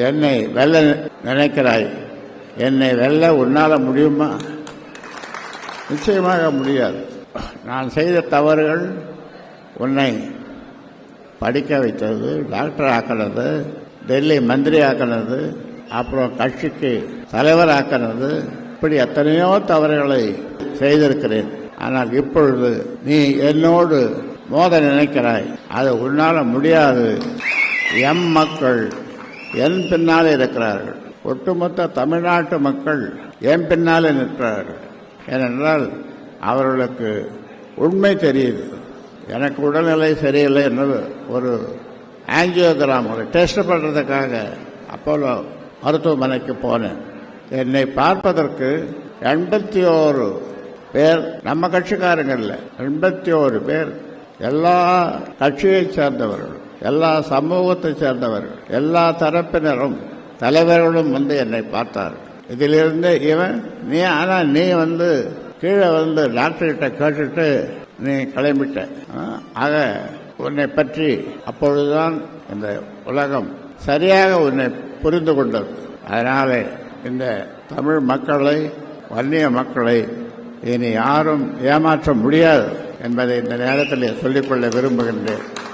என்னை வெல்ல நினைக்கிறாய். என்னை வெல்ல உன்னால முடியுமா? நிச்சயமாக முடியாது. நான் செய்த தவறுகள் உன்னை படிக்க வைத்தது, டாக்டர் ஆக்கினது, டெல்லி மந்திரி ஆக்கினது, அப்புறம் கட்சிக்கு தலைவர் ஆக்கினது, இப்படி எத்தனையோ தவறுகளை செய்திருக்கிறேன். ஆனால் இப்பொழுது நீ என்னோடு மோத நினைக்கிறாய். அது உன்னால முடியாது. எம் மக்கள் என் பின்னாலே இருக்கிறார்கள். ஒட்டுமொத்த தமிழ்நாட்டு மக்கள் என் பின்னாலே நிற்கிறார்கள். ஏனென்றால் அவர்களுக்கு உண்மை தெரியுது. எனக்கு உடல்நிலை சரியில்லை என்று ஒரு ஆஞ்சியோகிராம் ஒரு டெஸ்ட் பண்ணுறதுக்காக அப்போலோ மருத்துவமனைக்கு போனேன். என்னை பார்ப்பதற்கு 81 பேர், நம்ம கட்சிக்காரங்க இல்லை, 81 பேர், எல்லா கட்சியைச் சேர்ந்தவர்கள், எல்லா சமூகத்தை சேர்ந்தவர்கள், எல்லா தரப்பினரும் தலைவர்களும் வந்து என்னை பார்த்தார்கள். இதிலிருந்து இவன் நீ கீழே டாக்டர்கிட்ட கேட்டுட்டு நீ கிளம்பிட்ட. ஆக உன்னை பற்றி அப்பொழுதுதான் இந்த உலகம் சரியாக உன்னை புரிந்து கொண்டது. அதனால இந்த தமிழ் மக்களை, வன்னிய மக்களை இனி யாரும் ஏமாற்ற முடியாது என்பதை இந்த நேரத்தில் சொல்லிக்கொள்ள விரும்புகின்றேன்.